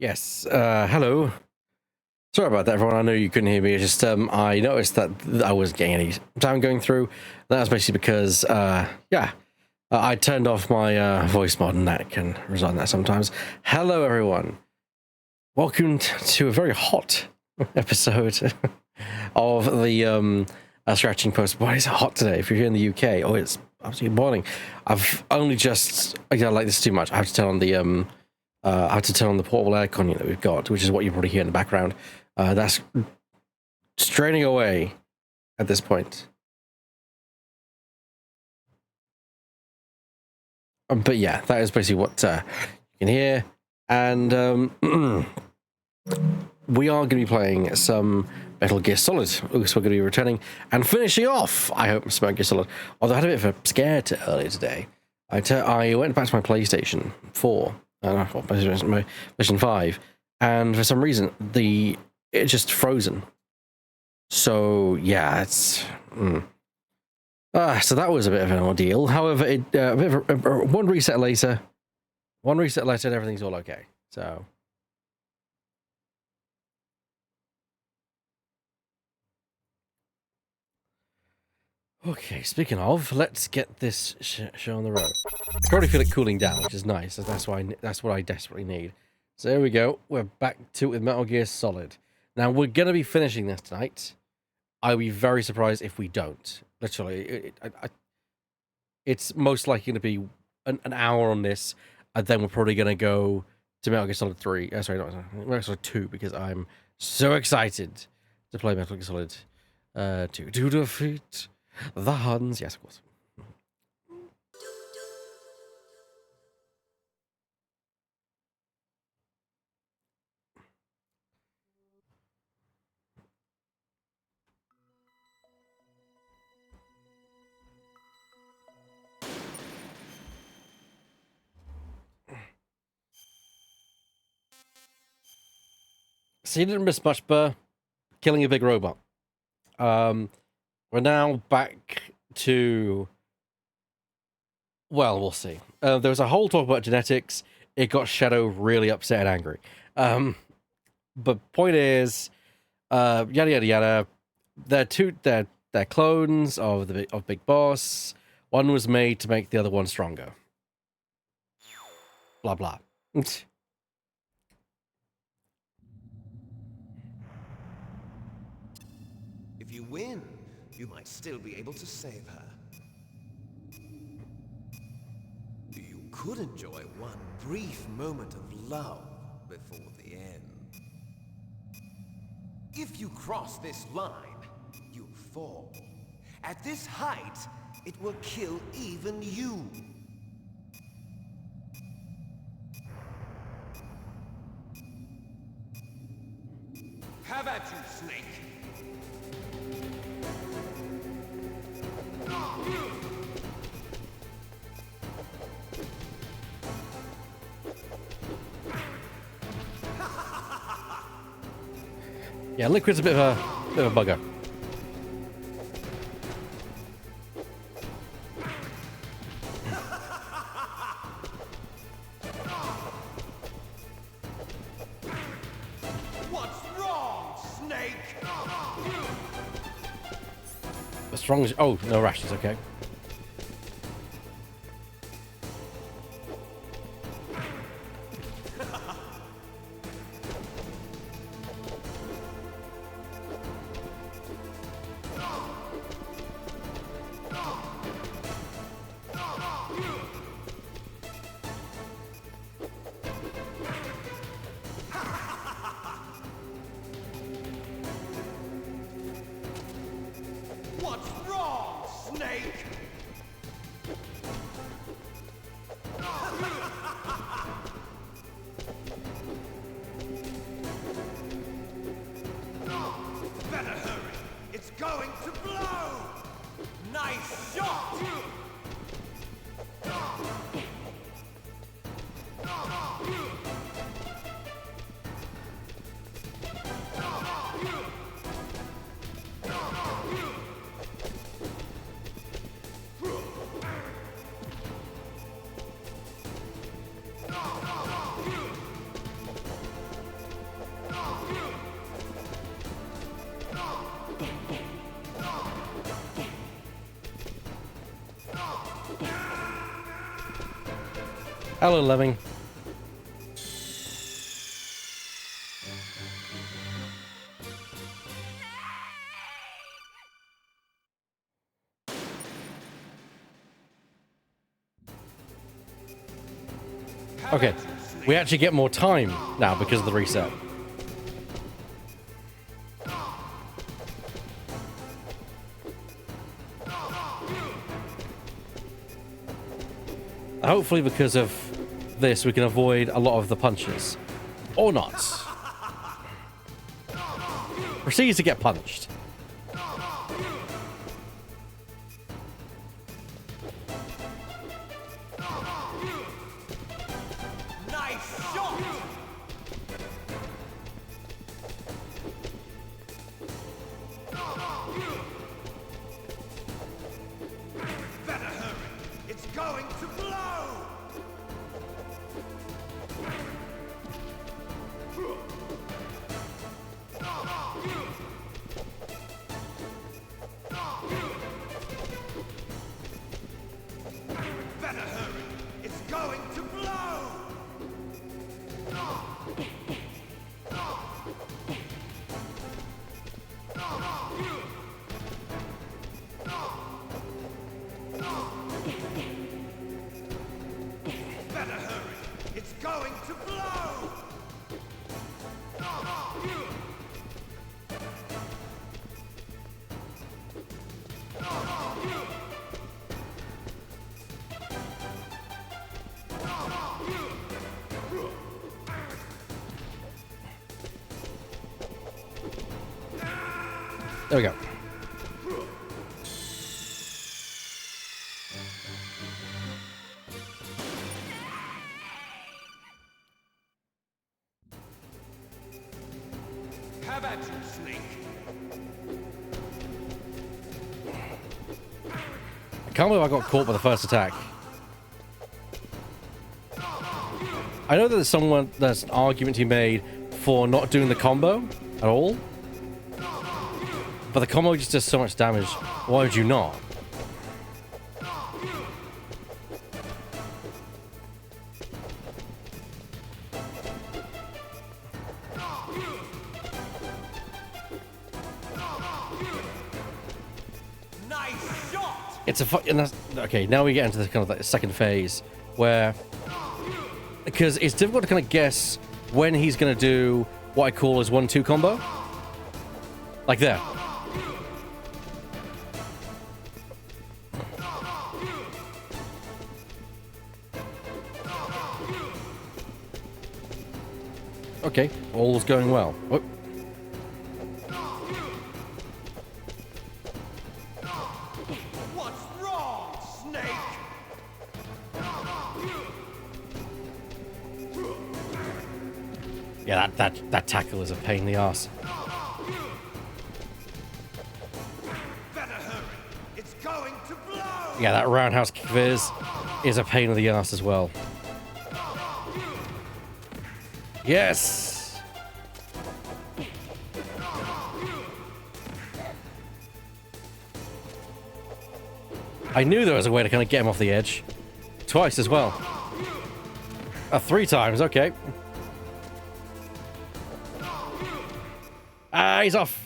Yes, hello. Sorry about that, everyone. I know you couldn't hear me. It's just I noticed that I wasn't getting any sound going through. That was basically because, I turned off my voice mod, and that can result in that sometimes. Hello, everyone. Welcome to a very hot episode of the Scratching Post. Why is it hot today? If you're here in the UK, oh, it's absolutely boiling. I've only just, I like this too much. I have to turn on the I have to turn on the portable aircon unit that we've got, which is what you probably hear in the background. That's straining away at this point. But yeah, that is basically what you can hear. And we are going to be playing some Metal Gear Solid. So we're going to be returning and finishing off, I hope, some Metal Gear Solid. Although I had a bit of a scare earlier today. I went back to my PlayStation 4. My PlayStation 5, and for some reason it's just frozen. So yeah, it's so that was a bit of an ordeal. However, one reset later, and everything's all okay. So okay, speaking of, let's get this show on the road. I already feel it cooling down, which is nice. That's what I desperately need. So here we go. We're back to it with Metal Gear Solid. Now we're gonna be finishing this tonight. I'll be very surprised if we don't. Literally, it's most likely going to be an hour on this, and then we're probably gonna go to Metal Gear Solid 3. Sorry, not Metal Gear Solid 2, because I'm so excited to play Metal Gear Solid 2. To defeat the Huns. Yes, of course. So you didn't miss much, Burr. Killing a big robot. We're now back to... Well, we'll see. There was a whole talk about genetics. It got Shadow really upset and angry. But point is, yada yada yada. They're clones of Big Boss. One was made to make the other one stronger. Blah blah. If you win, you might still be able to save her. You could enjoy one brief moment of love before the end. If you cross this line, you'll fall. At this height, it will kill even you. Have at you, Snake! Yeah, Liquid's a bit of a bugger. What's wrong, Snake? As strong as... Oh, no rashes, okay. What's wrong, Snake? Hello, Lemming. Okay, we actually get more time now because of the reset. Hopefully because of this, we can avoid a lot of the punches. Or not. Proceeds to get punched. Nice shot! Better hurry! It's going to blow! Better hurry! It's going to blow! Better hurry! It's going to blow! There we go. Have at you, Snake! I can't believe I got caught by the first attack. I know that there's an argument to be made for not doing the combo at all. But the combo just does so much damage. Why would you not? Nice shot! It's okay, now we get into the kind of like second phase where, because it's difficult to kind of guess when he's going to do what I call his 1-2 combo. Like there. Okay, all's going well. Whoop. What's wrong, Snake? Yeah, that tackle is a pain in the ass. Better hurry! It's going to blow! Yeah, that roundhouse kick of his is a pain in the ass as well. Yes! I knew there was a way to kind of get him off the edge. Twice as well. 3 times, okay. Ah, he's off.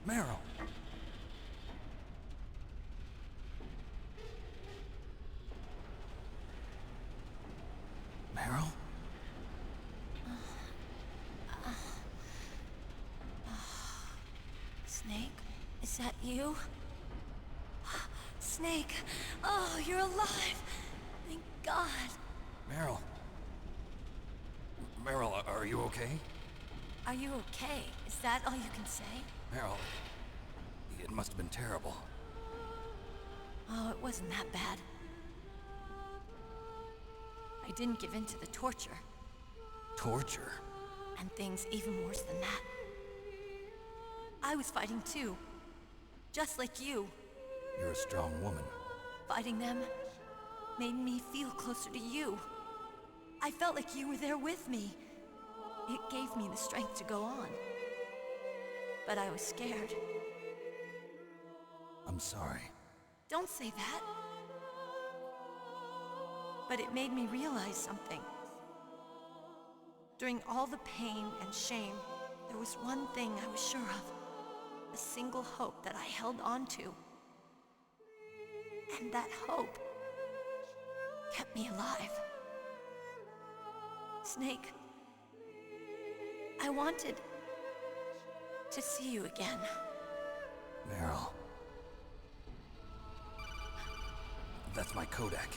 Meryl. Meryl? Snake, is that you? Snake, oh, you're alive. Thank God. Meryl. Meryl, are you okay? Are you okay? Is that all you can say? Meryl, it must have been terrible. Oh, it wasn't that bad. I didn't give in to the torture. Torture? And things even worse than that. I was fighting too. Just like you. You're a strong woman. Fighting them made me feel closer to you. I felt like you were there with me. It gave me the strength to go on. But I was scared. I'm sorry. Don't say that. But it made me realize something. During all the pain and shame, there was one thing I was sure of. A single hope that I held on to. And that hope kept me alive. Snake, I wanted to see you again. Meryl. That's my Kodak.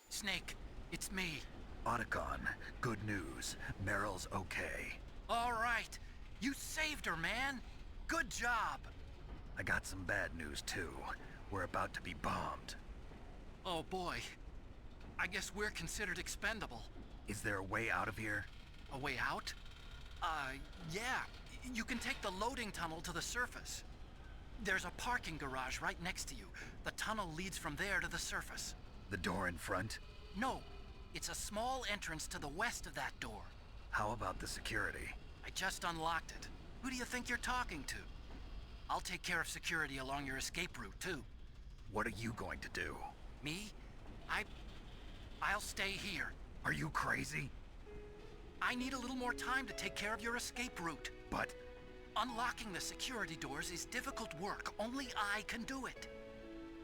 Snake, it's me. Otacon, good news. Meryl's okay. All right. You saved her, man. Good job. I got some bad news, too. We're about to be bombed. Oh, boy. I guess we're considered expendable. Is there a way out of here? A way out? Yeah. You can take the loading tunnel to the surface. There's a parking garage right next to you. The tunnel leads from there to the surface. The door in front? No. It's a small entrance to the west of that door. How about the security? I just unlocked it. Who do you think you're talking to? I'll take care of security along your escape route, too. What are you going to do? Me? I'll stay here. Are you crazy? I need a little more time to take care of your escape route. But Unlocking the security doors is difficult work. Only I can do it.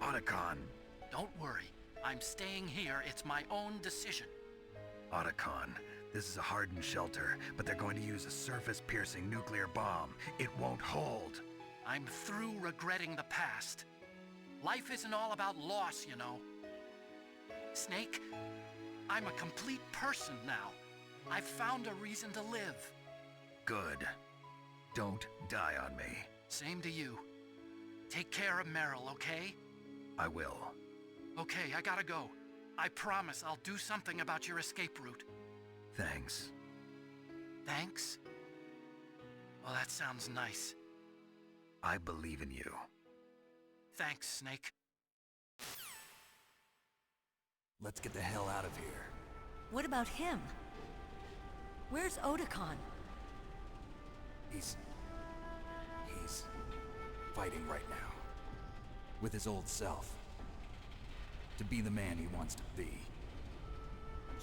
Otacon. Don't worry. I'm staying here. It's my own decision. Otacon, this is a hardened shelter, but they're going to use a surface-piercing nuclear bomb. It won't hold. I'm through regretting the past. Life isn't all about loss, you know. Snake, I'm a complete person now. I've found a reason to live. Good. Don't die on me. Same to you. Take care of Meryl, okay? I will. Okay, I gotta go. I promise I'll do something about your escape route. Thanks. Thanks? Well, that sounds nice. I believe in you. Thanks, Snake. Let's get the hell out of here. What about him? Where's Otacon? He's fighting right now. With his old self. To be the man he wants to be.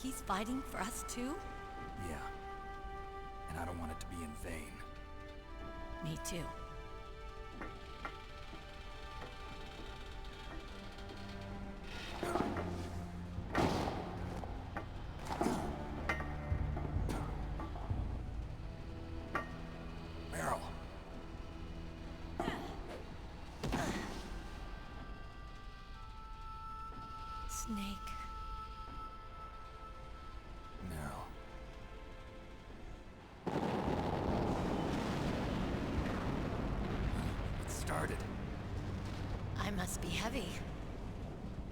He's fighting for us too? Yeah. And I don't want it to be in vain. Me too. Meryl. Snake. Meryl. It started. I must be heavy.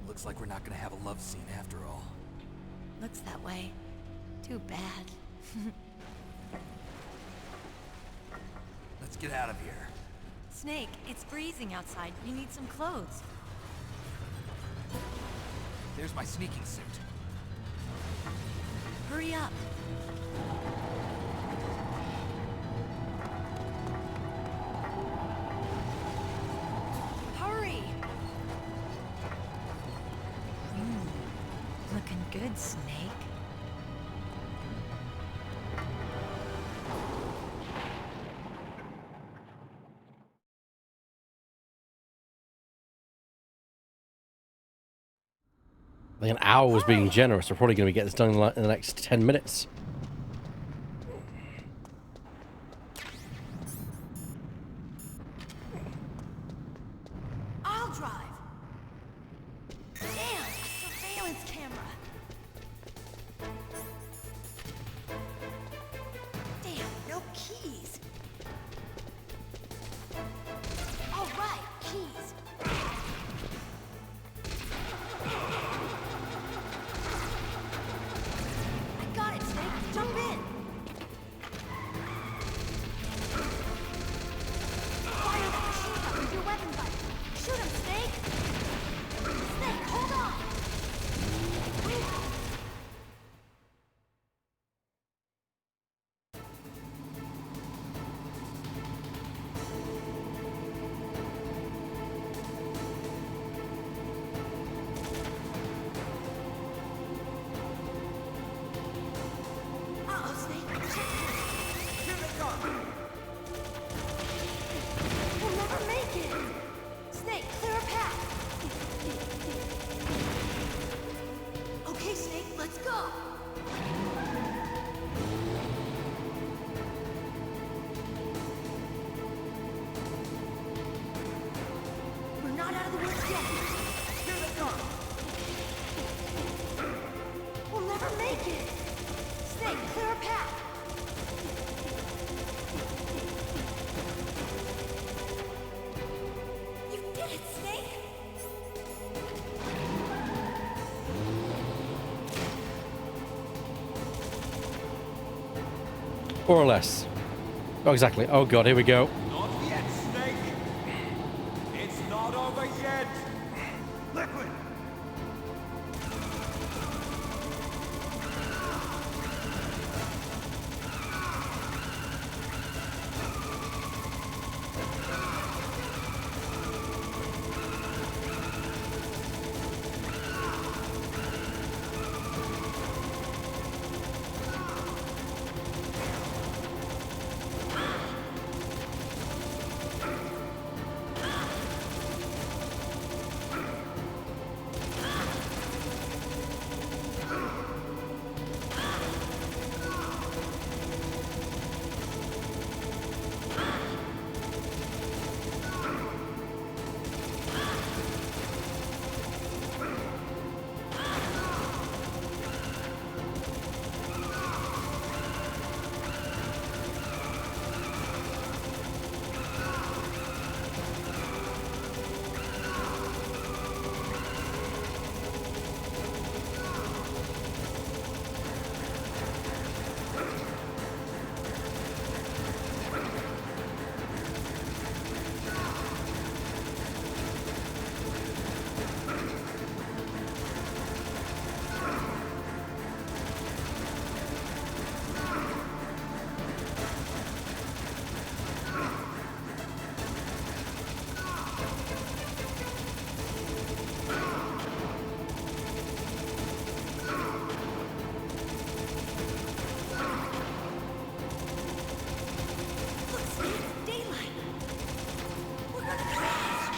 Looks like we're not gonna have a love scene after all. Looks that way. Too bad. Let's get out of here. Snake, it's freezing outside. You need some clothes. There's my sneaking suit. Hurry up. Hurry! Looking good, Snake. Like an hour was being generous. We're probably going to get this done in the next 10 minutes. I'll drive. Damn, a surveillance camera. Damn, no keys. All right, keys. I got it, Snake. Jump in. Fire that machine gun with your weapon button. Shoot him, Snake. We're not out of the woods yet. Here they come. We'll never make it. Snake, clear a path. You did it, Snake. More or less. Oh, exactly. Oh god, here we go. Not yet, Snake. It's not over yet. Liquid! Look, Snake, daylight. We're gonna crash.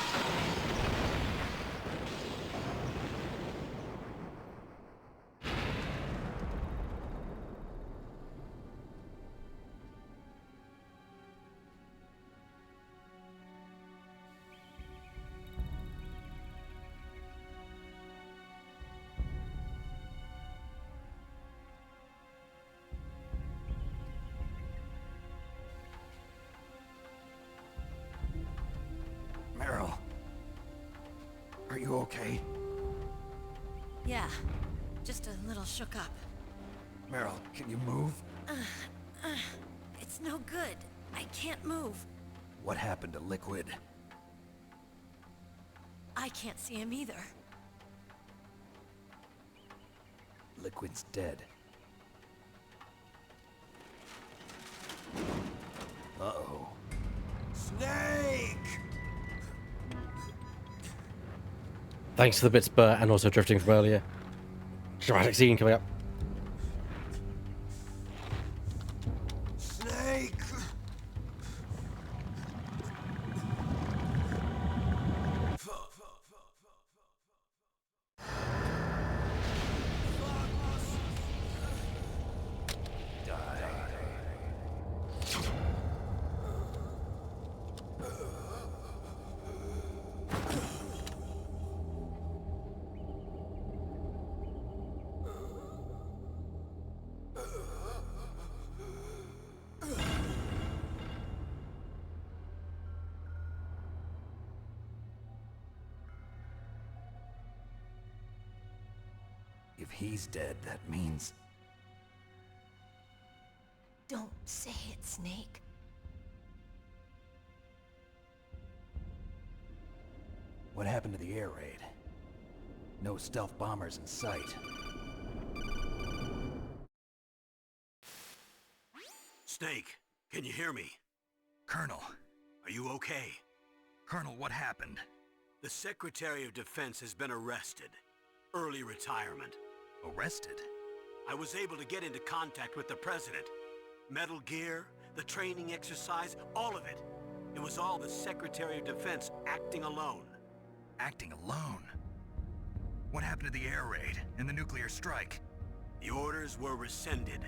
Meryl. Are you okay? Yeah, just a little shook up. Meryl, can you move? It's no good. I can't move. What happened to Liquid? I can't see him either. Liquid's dead. Uh-oh. Snake! Thanks to the bit spur and also drifting from earlier. Dramatic scene coming up. Snake! If he's dead, that means... Don't say it, Snake. What happened to the air raid? No stealth bombers in sight. Snake, can you hear me? Colonel. Are you okay? Colonel, what happened? The Secretary of Defense has been arrested. Early retirement. Arrested? I was able to get into contact with the President. Metal Gear, the training exercise, all of it. It was all the Secretary of Defense acting alone. Acting alone? What happened to the air raid and the nuclear strike? The orders were rescinded.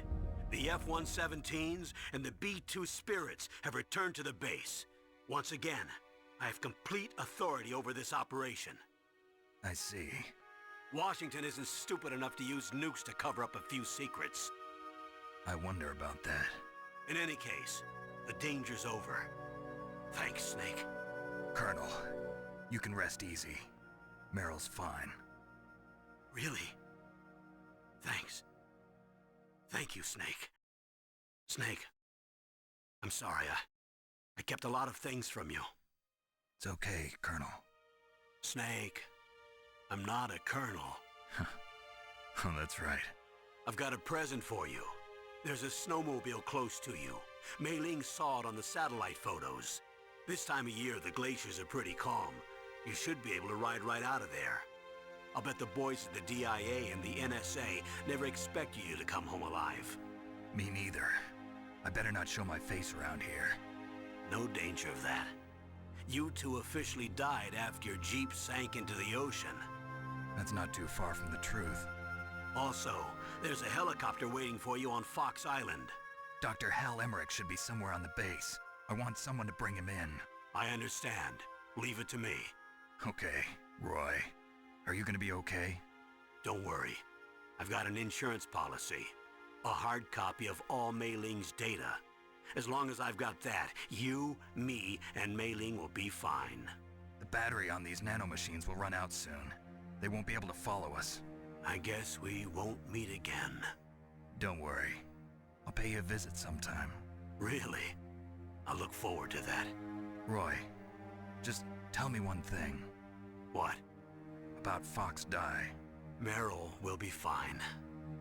The F-117s and the B-2 Spirits have returned to the base. Once again, I have complete authority over this operation. I see. Washington isn't stupid enough to use nukes to cover up a few secrets. I wonder about that. In any case, the danger's over. Thanks, Snake. Colonel, you can rest easy. Meryl's fine. Really? Thanks. Thank you, Snake. Snake, I'm sorry, I kept a lot of things from you. It's okay, Colonel. Snake, I'm not a colonel. Oh, that's right. I've got a present for you. There's a snowmobile close to you. Mei Ling saw it on the satellite photos. This time of year, the glaciers are pretty calm. You should be able to ride right out of there. I'll bet the boys at the DIA and the NSA never expected you to come home alive. Me neither. I better not show my face around here. No danger of that. You two officially died after your Jeep sank into the ocean. That's not too far from the truth. Also, there's a helicopter waiting for you on Fox Island. Dr. Hal Emmerich should be somewhere on the base. I want someone to bring him in. I understand. Leave it to me. Okay, Roy. Are you gonna be okay? Don't worry. I've got an insurance policy. A hard copy of all Mei Ling's data. As long as I've got that, you, me, and Mei Ling will be fine. The battery on these nanomachines will run out soon. They won't be able to follow us. I guess we won't meet again. Don't worry. I'll pay you a visit sometime. Really? I look forward to that. Roy, just tell me one thing. What? About Fox Die. Meryl will be fine.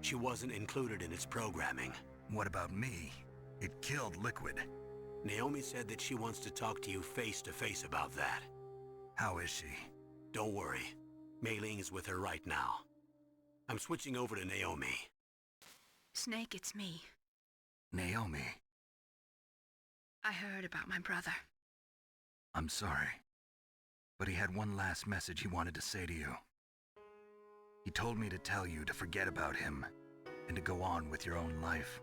She wasn't included in its programming. What about me? It killed Liquid. Naomi said that she wants to talk to you face to face about that. How is she? Don't worry. Mei Ling is with her right now. I'm switching over to Naomi. Snake, it's me. Naomi. I heard about my brother. I'm sorry. But he had one last message he wanted to say to you. He told me to tell you to forget about him and to go on with your own life.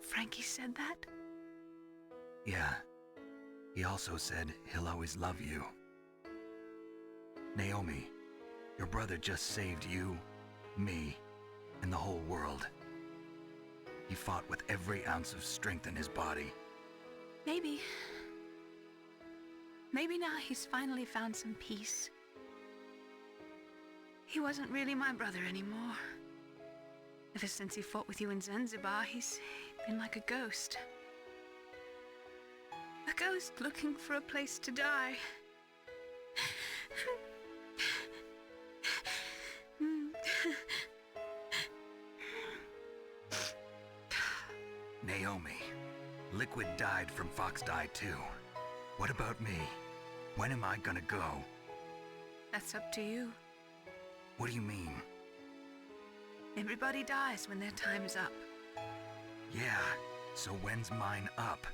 Frankie said that? Yeah. He also said he'll always love you. Naomi, your brother just saved you, me, and the whole world. He fought with every ounce of strength in his body. Maybe. Maybe now he's finally found some peace. He wasn't really my brother anymore. Ever since he fought with you in Zanzibar, he's been like a ghost. A ghost looking for a place to die. Naomi, Liquid died from Fox Die too. What about me? When am I gonna go? That's up to you. What do you mean? Everybody dies when their time is up. Yeah, so when's mine up?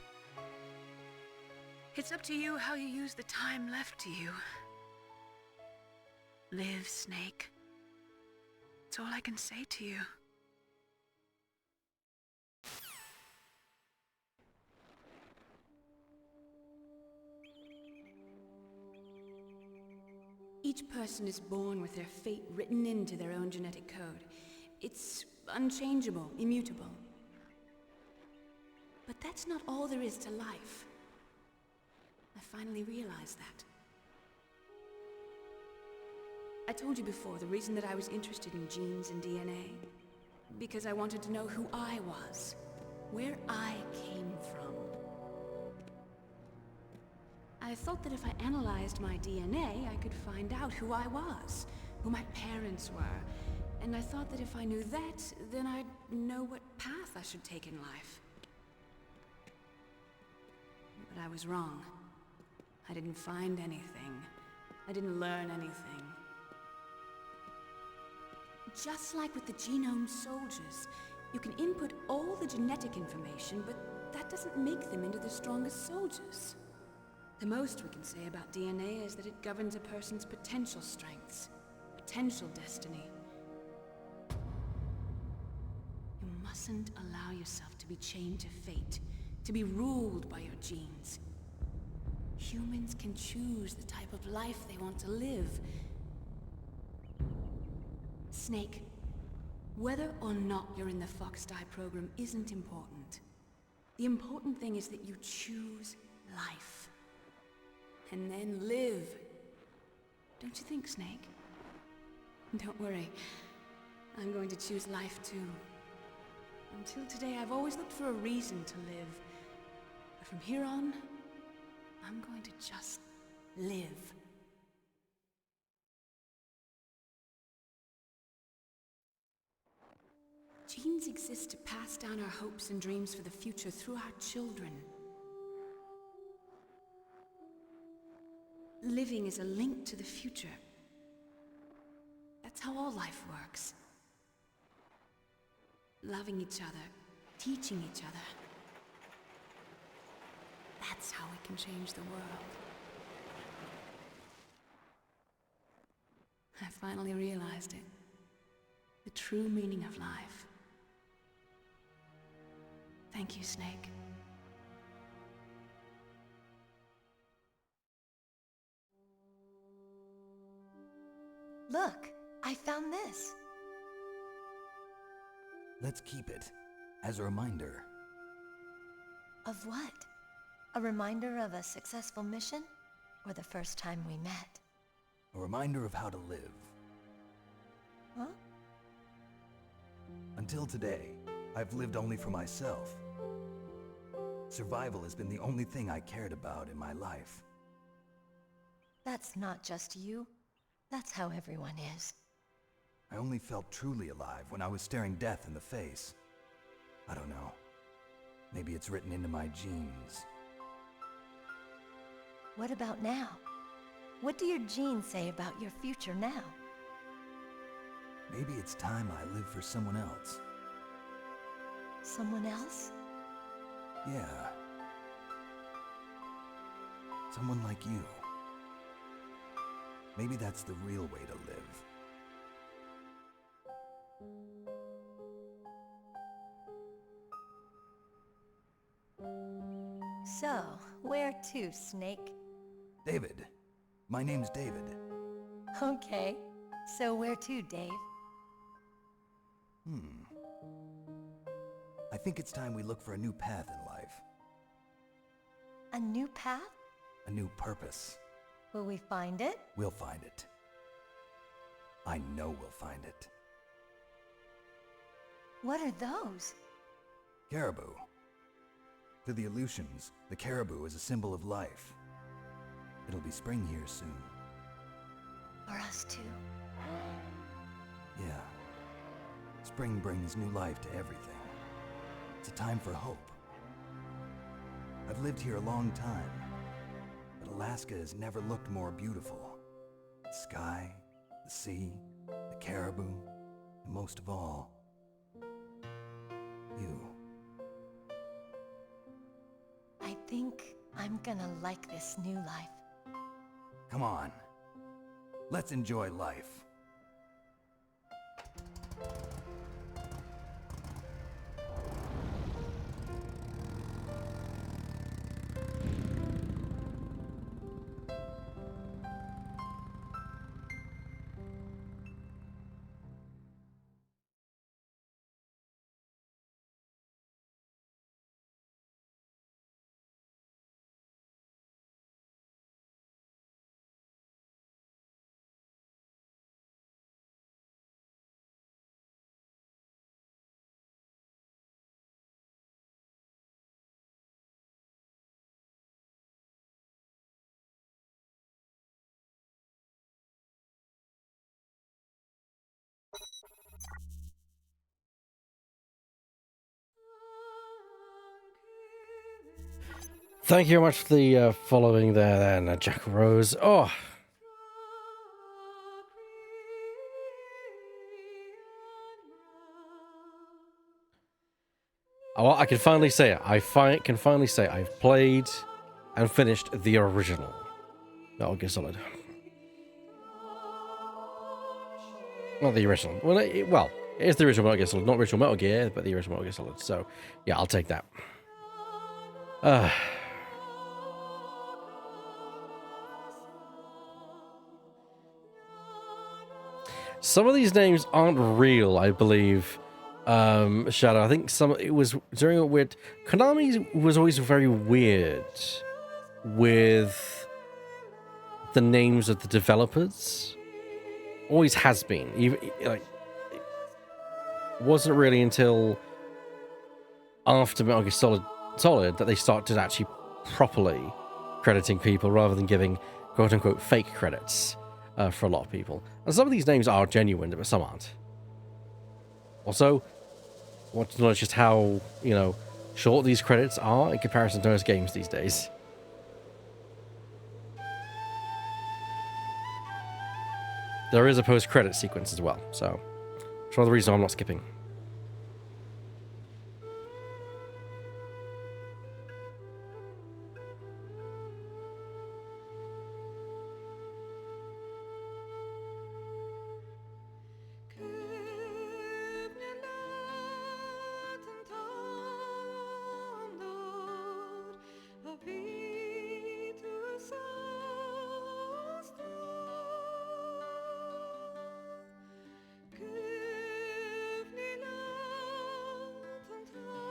It's up to you how you use the time left to you. Live, Snake. That's all I can say to you. Each person is born with their fate written into their own genetic code. It's unchangeable, immutable. But that's not all there is to life. I finally realized that. I told you before the reason that I was interested in genes and DNA. Because I wanted to know who I was, where I came from. I thought that if I analyzed my DNA, I could find out who I was, who my parents were, and I thought that if I knew that, then I'd know what path I should take in life. But I was wrong. I didn't find anything. I didn't learn anything. Just like with the genome soldiers, you can input all the genetic information, but that doesn't make them into the strongest soldiers. The most we can say about DNA is that it governs a person's potential strengths, potential destiny. mustn't allow yourself to be chained to fate, to be ruled by your genes. Humans can choose the type of life they want to live. Snake, whether or not you're in the Fox-Die program isn't important. The important thing is that you choose life. And then live. Don't you think, Snake? Don't worry. I'm going to choose life too. Until today, I've always looked for a reason to live. But from here on, I'm going to just live. Genes exist to pass down our hopes and dreams for the future through our children. Living is a link to the future. That's how all life works. Loving each other, teaching each other. That's how we can change the world. I finally realized it. The true meaning of life. Thank you, Snake. Look, I found this. Let's keep it as a reminder. Of what? A reminder of a successful mission? Or the first time we met? A reminder of how to live. Huh? Until today, I've lived only for myself. Survival has been the only thing I cared about in my life. That's not just you. That's how everyone is. I only felt truly alive when I was staring death in the face. I don't know. Maybe it's written into my genes. What about now? What do your genes say about your future now? Maybe it's time I live for someone else. Someone else? Yeah. Someone like you. Maybe that's the real way to live. So, where to, Snake? David. My name's David. Okay. So where to, Dave? I think it's time we look for a new path in life. A new path? A new purpose. Will we find it? We'll find it. I know we'll find it. What are those? Caribou. To the Aleutians, the caribou is a symbol of life. It'll be spring here soon. For us too. Yeah. Spring brings new life to everything. It's a time for hope. I've lived here a long time, but Alaska has never looked more beautiful. The sky, the sea, the caribou, and most of all, you. I think I'm gonna like this new life. Come on. Let's enjoy life. Thank you very much for the following there, then, Jack Rose. Oh, well, I can finally say it. Can finally say I've played and finished the original Metal Gear Solid. Not the original. Well, It is the original Metal Gear Solid, not original Metal Gear, but the original Metal Gear Solid. So, yeah, I'll take that. Some of these names aren't real, I believe. Shadow, I think it was during a weird... Konami was always very weird with the names of the developers. Always has been. Even, like, it wasn't really until after Metal Gear Solid that they started actually properly crediting people rather than giving quote-unquote fake credits for a lot of people. And some of these names are genuine, but some aren't. Also, I want to know just how, you know, short these credits are in comparison to most games these days. There is a post-credit sequence as well, so it's one of the reasons I'm not skipping.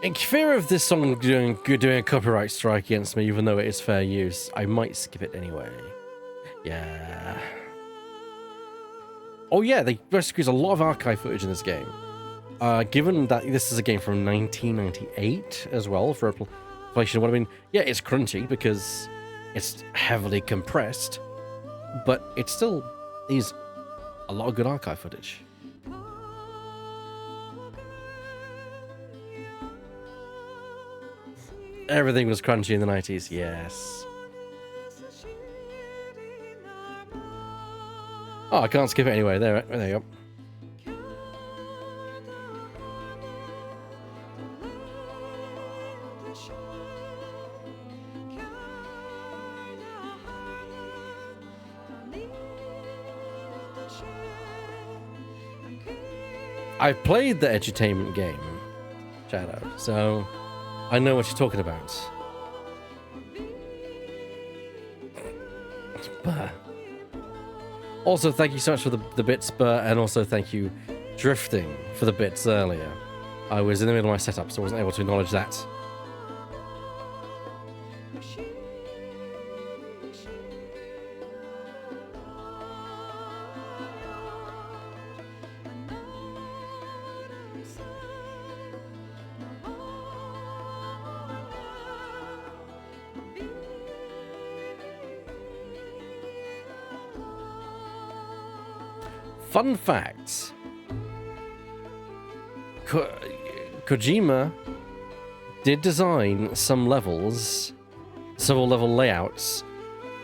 In fear of this song doing a copyright strike against me, even though it is fair use, I might skip it anyway. Yeah. Oh yeah, they rescued a lot of archive footage in this game. Given that this is a game from 1998 as well, for PlayStation 1, I mean, yeah, it's crunchy because it's heavily compressed, but it still is a lot of good archive footage. Everything was crunchy in the 90s, yes. Oh, I can't skip it anyway. There you go. I played the edutainment game, Shadow, so I know what you're talking about. But also, thank you so much for the bits, and also thank you, Drifting, for the bits earlier. I was in the middle of my setup, so I wasn't able to acknowledge that. Fun fact, Kojima did design some levels, several level layouts,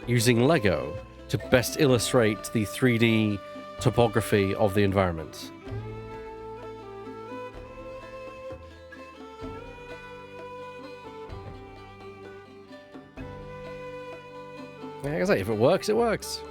using Lego to best illustrate the 3D topography of the environment. Like I say, if it works, it works.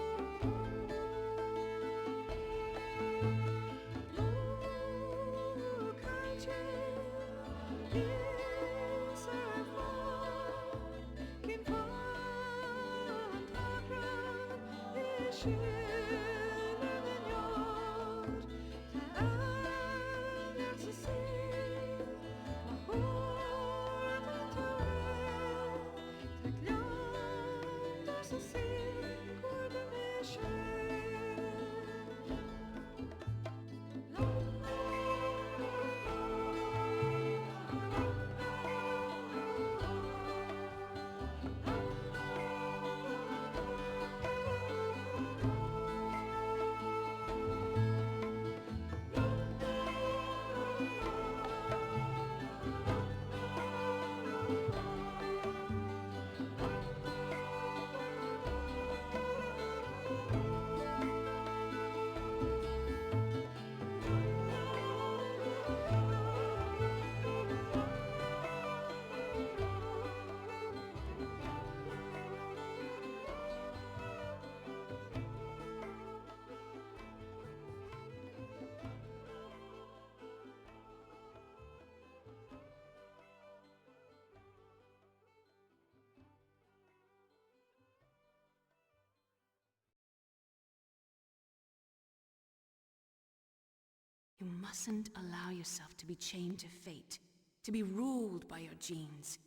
You mustn't allow yourself to be chained to fate, to be ruled by your genes.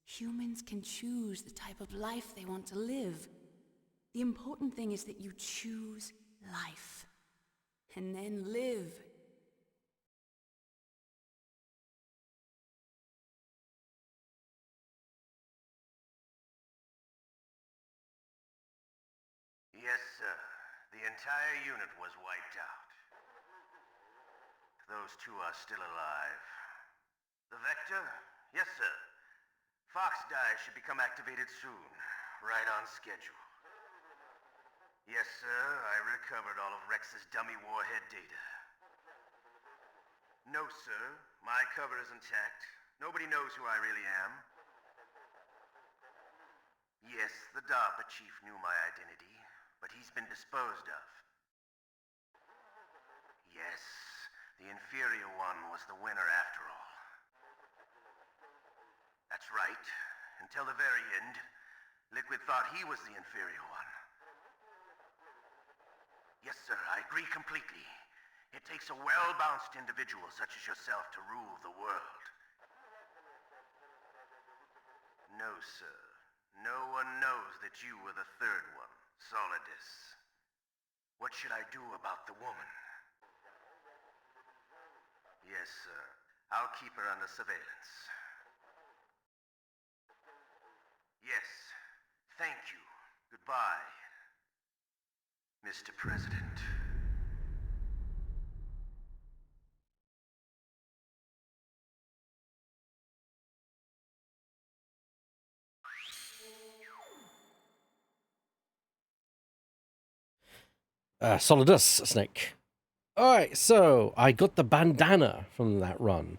Humans can choose the type of life they want to live. The important thing is that you choose life, and then live. Yes, sir. The entire unit was wiped out. Those two are still alive. The Vector? Yes, sir. Fox die should become activated soon. Right on schedule. Yes, sir. I recovered all of Rex's dummy warhead data. No, sir. My cover is intact. Nobody knows who I really am. Yes, the DARPA chief knew my identity, but he's been disposed of. Yes, the inferior one was the winner after all. That's right. Until the very end, Liquid thought he was the inferior one. Yes, sir, I agree completely. It takes a well-balanced individual such as yourself to rule the world. No, sir. No one knows that you were the third one, Solidus. What should I do about the woman? Yes, sir. I'll keep her under surveillance. Yes. Thank you. Goodbye, Mr. President. Solidus, Snake. Alright, so I got the bandana from that run.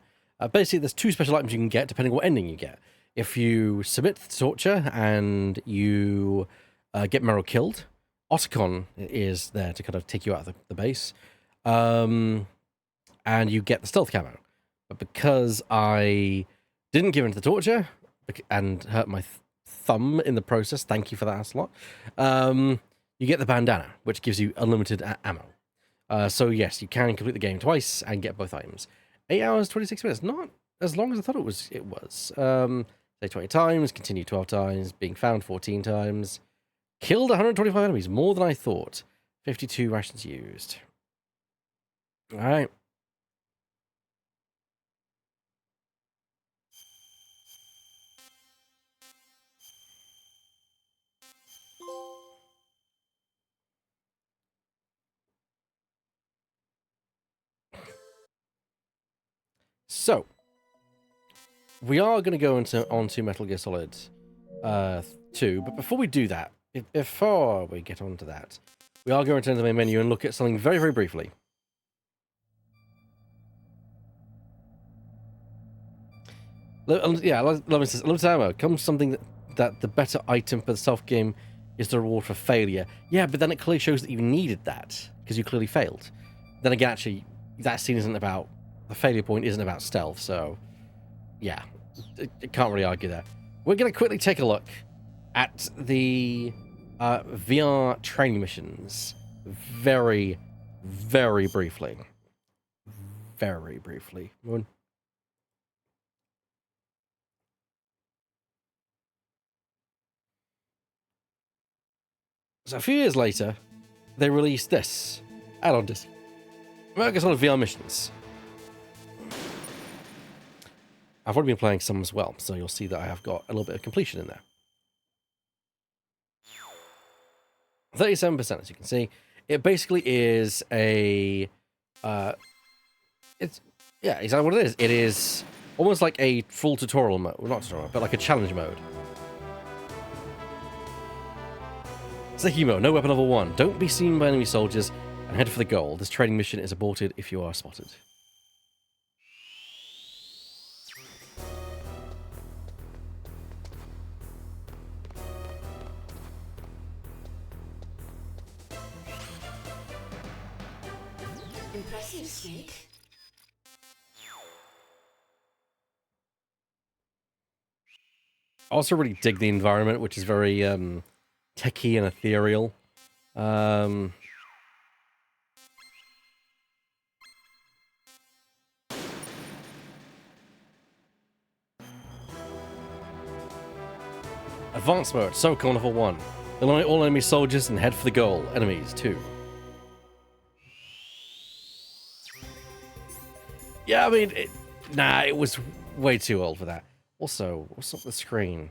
Basically, there's two special items you can get depending on what ending you get. If you submit to torture and you get Meryl killed, Otacon is there to kind of take you out of the base. And you get the stealth camo. But because I didn't give in to the torture and hurt my thumb in the process, thank you for that, Haslot, you get the bandana, which gives you unlimited ammo. So yes, you can complete the game twice and get both items. 8 hours, 26 minutes. Not as long as I thought it was. Say 20 times, continue 12 times, being found 14 times. Killed 125 enemies, more than I thought. 52 rations used. Alright. So, we are going to go onto Metal Gear Solid 2, but before we do that, before we get onto that, we are going to turn to the main menu and look at something very, very briefly. Yeah, limited ammo. Comes something that the better item for the self-game is the reward for failure. Yeah, but then it clearly shows that you needed that, because you clearly failed. Then again, actually, that scene isn't about... The failure point isn't about stealth, so... Yeah, I can't really argue there. We're going to quickly take a look at the VR training missions. Very, very briefly. Very briefly. So a few years later, they released this add-on disc. Metal Gear Solid VR missions. I've already been playing some as well, so you'll see that I have got a little bit of completion in there. 37%, as you can see. It basically is a... it's exactly what it is. It is almost like a full tutorial mode. Well, not tutorial, but like a challenge mode. Sticky mode, no weapon level 1. Don't be seen by enemy soldiers and head for the goal. This training mission is aborted if you are spotted. Impressive, Snake. I also really dig the environment, which is very techy and ethereal. Advanced mode. So cool. Level 1. Eliminate all enemy soldiers and head for the goal. Enemies 2. Yeah, I mean, it was way too old for that. Also, what's up the screen?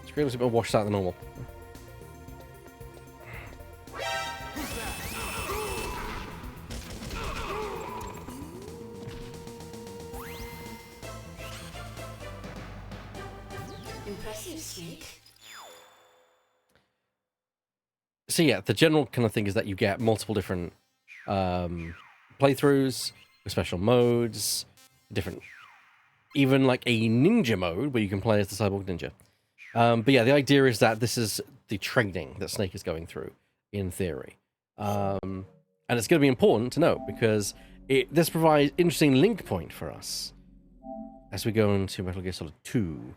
Screen looks a bit more washed out than normal. Impressive, Snake. So yeah, the general kind of thing is that you get multiple different playthroughs with special modes, different, even like a ninja mode where you can play as the cyborg ninja. But yeah, the idea is that this is the training that Snake is going through, in theory. And it's going to be important to note because this provides interesting link point for us as we go into Metal Gear Solid 2.